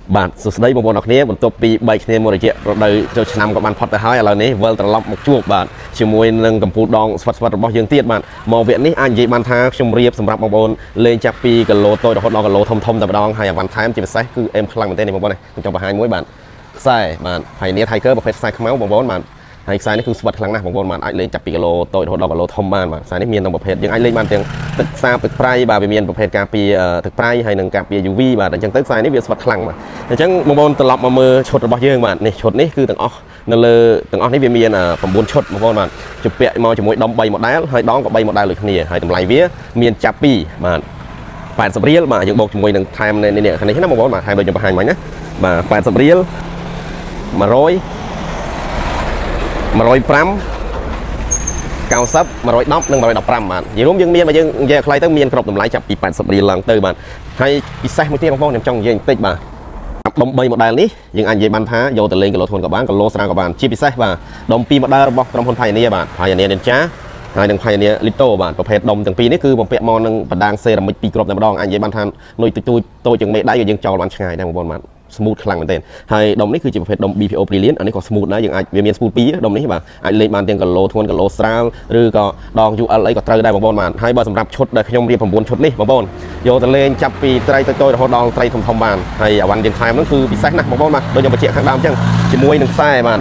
បាទសួស្តីបងប្អូនអរគ្នាបន្ទាប់ពី3គ្នាមករយៈរដូវចូលឆ្នាំក៏បានផុតទៅហើយឥឡូវនេះវិលត្រឡប់មកជួបបាទជាមួយនឹងកម្ពុជាដងស្វិតរបស់យើងទៀតបាទមកវគ្គនេះអាចនិយាយបានថាខ្ញុំរៀបសម្រាប់បងប្អូនលេងចាប់ពីគីឡូតូចរហូតដល់គីឡូធំតែម្ដងហើយអាវ៉ាន់ថែមជាពិសេសគឺអេមខ្លាំងមែនទែននេះបងប្អូនខ្ញុំចង់បង្ហាញមួយបាទខ្សែបាទហើយនេះ Tiger ប្រភេទខ្សែខ្មៅបងប្អូនបាទហើយខ្សែនេះគឺស្វិតខ្លាំងណាស់បងប្អូនបាទអាចលេងចាប់ពីគីឡូតូចរហូតដល់គីឡូធំបានបាទខ្សែនេះមានទាំងប្រភេទយើងអាចលេងបានទាំងទឹកសាបទឹកប្រៃបាទវាមានប្រភេទការពារទឹកប្រៃហើយនិងការពារ UV បាទអញ្ចឹងទៅខ្សែនេះវាស្វិតខ្លាំងបាទអញ្ចឹងបងប្អូនត្រឡប់មកមើលឈុតរបស់យើងបាទនេះឈុតនេះគឺទាំងអស់នៅលើទាំងអស់នេះវាមាន9ឈុតបងប្អូនបាទជពាក់មកជាមួយដុំ3 model ហើយដងក៏3 model ដូចគ្នាហើយតម្លៃវាមានចាប់ពីបាទ80រៀលបាទយើងបូកជាមួយនឹងថែមនេះខាងនេះណាបងប្អូនបាទថែមដូចខ្ញុំបង្ហាញមិញណាបាទ80រៀល100 105 90 110 និង115បាទនិយាយរួមយើងមានបើយើងនិយាយខ្លីទៅមានគ្រប់តម្លៃចាប់ពី80រៀលឡើងទៅបាទហើយពិសេសមួយទៀតបងប្អូនខ្ញុំចង់និយាយបន្តិចបាទដុំ3 model នេះយើងអាចនិយាយបានថាយកទៅលេងគីឡូធ្ងន់ក៏បានគីឡូស្រាលក៏បានជាពិសេសបាទដុំ2 model របស់ក្រុមហ៊ុន Pioneer បាទ Pioneer Ninja ហើយនឹង Pioneer Lito បាទប្រភេទដុំទាំងពីរនេះគឺបំពាក់មកនឹងបណ្ដាងសេរ៉ាមិចពីរគ្រាប់តែម្ដងអាចនិយាយបានថានុយតូចជាងមេដៃយើងចោលបានឆ្ងាយដែរបងប្អូនបាទsmooth ខ្លាំងមែនទែនហើយដុំនេះគឺជាប្រភេទដុំ BPO Brilliant អានេះក៏ smooth ដែរយើងអាចវាមាន smooth 2ដុំនេះបាទអាចលេងបានទាំងគីឡូធ្ងន់គីឡូស្រាលឬក៏ដង UL អីក៏ត្រូវដែរបងប្អូនបាទហើយបើសម្រាប់ឈុតដែលខ្ញុំរៀប9ឈុតនេះបងប្អូនយកទៅលេងចាប់ពីត្រីតូចរហូតដល់ត្រីធំបានហើយអាវ៉ាន់យើងថែមហ្នឹងគឺពិសេសណាស់បងប្អូនបាទដូចខ្ញុំបញ្ជាក់ខាងដើមអញ្ចឹងជាមួយនឹងខ្សែបាទ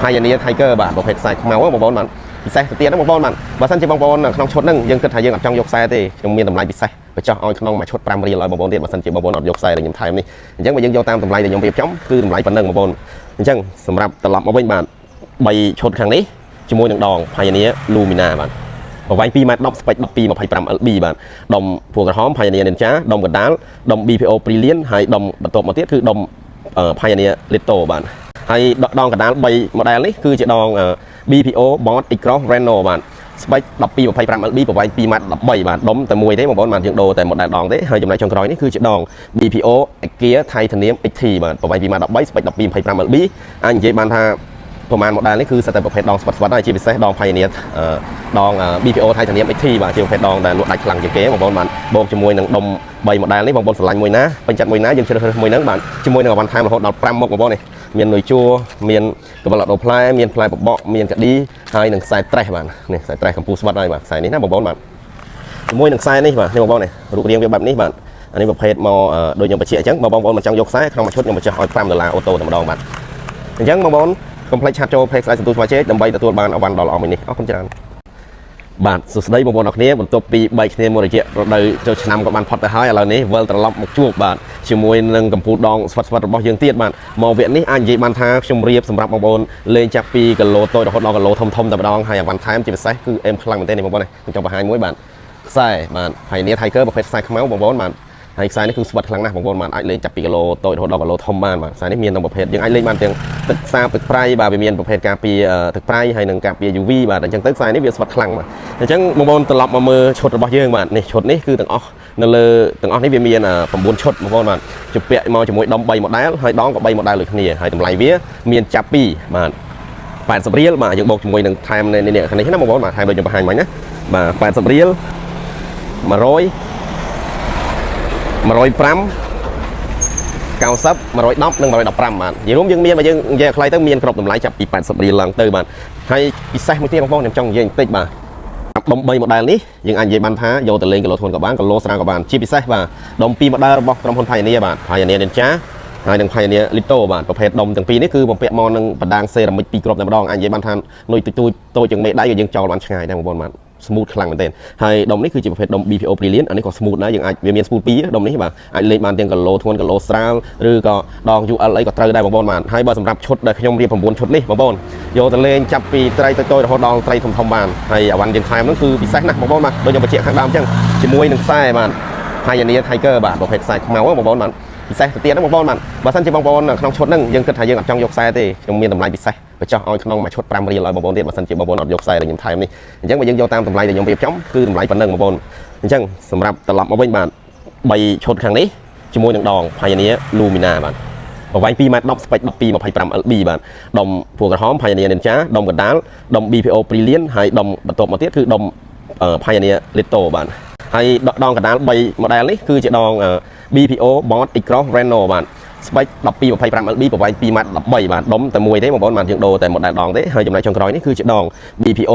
Pioneer Tiger បាទប្រភេទខ្សែខ្មៅបងប្អូនបាទពិសេសទៅទៀតណាបងប្អូនបាទបើសិនជាបងប្អូនក្នុងឈុតហ្នឹងយើងគិតថាយើងអត់ចង់យកខ្សែទេខ្ញុំមានតម្លៃពិសេសបញ្ចុះឲ្យក្នុងមួយឈុត5រៀលឲ្យបងប្អូនទៀតបើសិនជាបងប្អូនអត់យកខ្សែដែលខ្ញុំថែមនេះអញ្ចឹងបើយើងយកតាមតម្លៃដែលខ្ញុំរៀបចំគឺតម្លៃប៉ុណ្ណឹងបងប្អូនអញ្ចឹងសម្រាប់ត្រឡប់មកវិញបាទ3ឈុតខាងនេះជាមួយនឹងដង Pioneer Lumina បាទប្រវែង 2m10 ស្ពេច 1225 LB បាទដុំភួរក្រហម Pioneer Ninja ដុំកណ្ដាលដុំ BPO Brilliant ហើយដុំបន្ទាប់មកទៀតគឺដុំ Pioneer Lito បាទហើយដងកណ្ដាល3 model នេះគឺជាដងBPO Bond X-Cross Reno បាទស្បែក 1225 LB ប្រវែង 2m13 បាទដុំតែមួយទេបងប្អូនបាទយើងដូរតែ model ដងទេហើយចំណែកចុងក្រោយនេះគឺជាដង BPO Gear Titanium XT បាទប្រវែង 2m13 ស្បែក 1225 LB អាចនិយាយបានថាប្រមាណ model នេះគឺសិតតែប្រភេទដងស្វិតហើយជាពិសេសដង Pioneer ដង BPO Titanium XT បាទជាប្រភេទដងដែលលក់ដាច់ខ្លាំងជាងគេបងប្អូនបាទបូកជាមួយនឹងដុំ3 model នេះបងប្អូនស្រឡាញ់មួយណាពេញចិត្តមួយណាយើងជ្រើសរើសមួយហ្នឹងបាទជាមួយនឹងអាវ៉ាន់ថែមរហូតដល់5មុខបងប្អូននេះមាននុយជួរមានកបិលដោផ្លែមានផ្លែបបកមានកឌីហើយនឹងខ្សែត្រេសបាទនេះខ្សែត្រេសកម្ពុជាស្វិតហើយបាទខ្សែនេះណាបងប្អូនបាទជាមួយនឹងខ្សែនេះបាទនេះបងប្អូននេះរូបរាងវាបែបនេះបាទអានេះប្រភេទមកដូចខ្ញុំបញ្ជាក់អញ្ចឹងបងប្អូនមិនចង់យកខ្សែក្នុងមួយឈុតខ្ញុំបញ្ចុះឲ្យ$5អូតូតែម្ដងបាទអញ្ចឹងបងប្អូនកុំភ្លេចឆាតចូល page ស្អែកសន្ទុះស្វាជេដើម្បីទទួលបានអវ៉ាន់ដ៏ល្អមួយនេះអរគុណច្រើនបាទសួស្តីបងប្អូនអរគ្នាបន្ទាប់ពី3គ្នាមករយៈរដូវចូលឆ្នាំក៏បានផុតទៅហើយឥឡូវនេះវិលត្រឡប់មកជួបបាទជាមួយនឹងកម្ពុជាដងស្វិតរបស់យើងទៀតបាទមកវគ្គនេះអាចនិយាយបានថាខ្ញុំរៀបសម្រាប់បងប្អូនលេងចាប់ពីគីឡូតូចរហូតដល់គីឡូធំតែម្ដងហើយអាវ៉ាន់ថែមជាពិសេសគឺអេមខ្លាំងមែនទែននេះបងប្អូនខ្ញុំចង់បង្ហាញមួយបាទខ្សែបាទ Pioneer Tiger ប្រភេទខ្សែខ្មៅបងប្អូនបាទហើយខ្សែនេះគឺស្វិតខ្លាំងណាស់បងប្អូនបាទអាចលេងចាប់ពីគីឡូតូចរហូតដល់គីឡូធំបានបាទខ្សែនេះមានទាំងប្រភេទយើងអាចលេងបានទាំងទឹកសាបទឹកប្រៃបាទវាមានប្រភេទការពារទឹកប្រៃហើយនិងការពារ UV បាទអញ្ចឹងទៅខ្សែនេះវាស្វិតខ្លាំងបាទអញ្ចឹងបងប្អូនត្រឡប់មកមើលឈុតរបស់យើងបាទនេះឈុតនេះគឺទាំងអស់នៅលើទាំងអស់នេះវាមាន9ឈុតបងប្អូនបាទជពាក់មកជាមួយដុំ3 model ហើយដងក៏3 model ដូចគ្នាហើយតម្លៃវាមានចាប់ពីបាទ80រៀលបាទយើងបូកជាមួយនឹងថែមនេះខាងនេះណាបងប្អូនបាទថែមដូចខ្ញុំបង្ហាញមិញណាបាទ80រៀល100 105 90 110 និង115បាទនិយាយរួមយើងមានបើយើងនិយាយខ្លីទៅមានគ្រប់តម្លៃចាប់ពី80រៀលឡើងទៅបាទហើយពិសេសមួយទៀតបងប្អូនខ្ញុំចង់និយាយបន្តិចបាទដុំ3 model នេះយើងអាចនិយាយបានថាយកទៅលេងគីឡូធ្ងន់ក៏បានគីឡូស្រាលក៏បានជាពិសេសបាទដុំ2 model របស់ក្រុមហ៊ុន Pioneer បាទ Pioneer Ninja ហើយនឹង Pioneer Lito បាទប្រភេទដុំទាំងពីរនេះគឺបំពាក់មកនឹងបណ្ដាងសេរ៉ាមិចពីរគ្រាប់តែម្ដងអាចនិយាយបានថានុយតូចជាងមេដៃយើងចោលបានឆ្ងាយដែរបងប្អូនបាទsmooth ខ្លាំងមែនទែនហើយដុំនេះគឺជាប្រភេទដុំ BPO Brilliant អានេះក៏ smooth ដែរយើងអាចវាមាន smooth 2ដុំនេះបាទអាចលេងបានទាំងគីឡូធ្ងន់គីឡូស្រាលឬក៏ដង UL អីក៏ត្រូវដែរបងប្អូនបាទហើយបើសម្រាប់ឈុតដែលខ្ញុំរៀប9ឈុតនេះបងប្អូនយកទៅលេងចាប់ពីត្រីតូចរហូតដល់ត្រីធំបានហើយអាវ៉ាន់យើងថែមហ្នឹងគឺពិសេសណាស់បងប្អូនបាទដូចខ្ញុំបញ្ជាក់ខាងដើមអញ្ចឹងជាមួយនឹងខ្សែបាទ Pioneer Tiger បាទប្រភេទខ្សែខ្មៅបងប្អូនបាទពិសេសទៅទៀតណាបងប្អូនបាទបើសិនជាបងប្អូនក្នុងឈុតហ្នឹងយើងគិតថាយើងអត់ចង់យកខ្សែទេខ្ញុំមានតម្លៃពិសេសបញ្ចុះឲ្យក្នុងមួយឈុត5រៀលឲ្យបងប្អូនទៀតបើសិនជាបងប្អូនអត់យកខ្សែដែលខ្ញុំថែមនេះអញ្ចឹងបើយើងយកតាមតម្លៃដែលខ្ញុំរៀបចំគឺតម្លៃប៉ុណ្ណឹងបងប្អូនអញ្ចឹងសម្រាប់ត្រឡប់មកវិញបាទ3ឈុតខាងនេះជាមួយនឹងដង Pioneer Lumina បាទប្រវែង 2m10 ស្ពេច 1225 LB បាទដុំភួរក្រហម Pioneer Ninja ដុំកណ្ដាលដុំ BPO Brilliant ហើយដុំបន្ទាប់មកទៀតគឺដុំ Pioneer Lito បាទហើយដងកណ្ដាល3 model នេះគឺជាដងBPO Bond X-Cross Reno បាទ ស្បែក12 25 LB ប្រវែង2ម៉ាត់13បាទដុំតែមួយទេបងប្អូនបានយើងដូរតែ model ដងទេហើយចំណែកចុងក្រោយនេះគឺជាដង BPO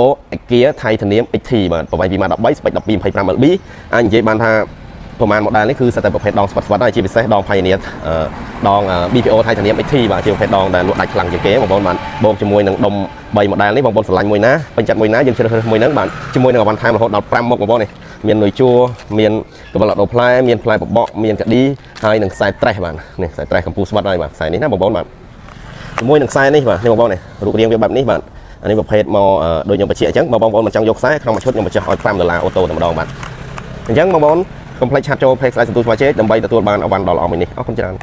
Gear Titanium XT បាទប្រវែង2ម៉ាត់13ស្បែក12 25 LB អាចនិយាយបានថាប្រហែល model នេះគឺសិតតែប្រភេទដងស្វិតហើយជាពិសេសដង Pioneer ដង BPO Titanium XT បាទជាប្រភេទដងដែលលក់ដាច់ខ្លាំងជាងគេបងប្អូនបានបូកជាមួយនឹងដុំ3 model នេះបងប្អូនស្រឡាញ់មួយណាពេញចិត្តមួយណាយើងជ្រើសរើសមួយហ្នឹងបាទជាមួយនឹងអវ៉ាន់ថែមរហូតដល់5មុខបងប្អូននេះមាននុយជួរមានកបិលដោផ្លែមានផ្លែបបកមានកាឌីហើយនឹងខ្សែត្រេះបាទនេះខ្សែត្រេះកម្ពុជាស្វិតហើយបាទខ្សែនេះណាបងប្អូនបាទជាមួយនឹងខ្សែនេះបាទនេះបងប្អូននេះរូបរាងវាបែបនេះបាទអានេះប្រភេទមកដូចខ្ញុំបញ្ជាក់អញ្ចឹងបងប្អូនមិនចង់យកខ្សែក្នុងមួយឈុតខ្ញុំបញ្ចុះឲ្យ$5អូតូតែម្ដងបាទអញ្ចឹងបងប្អូនកុំភ្លេចឆាតចូល page ស្រាយសន្ទុះស្វាជេដើម្បីទទួលបានអវ៉ាន់ដល់អស់មួយនេះអរគុណច្រើន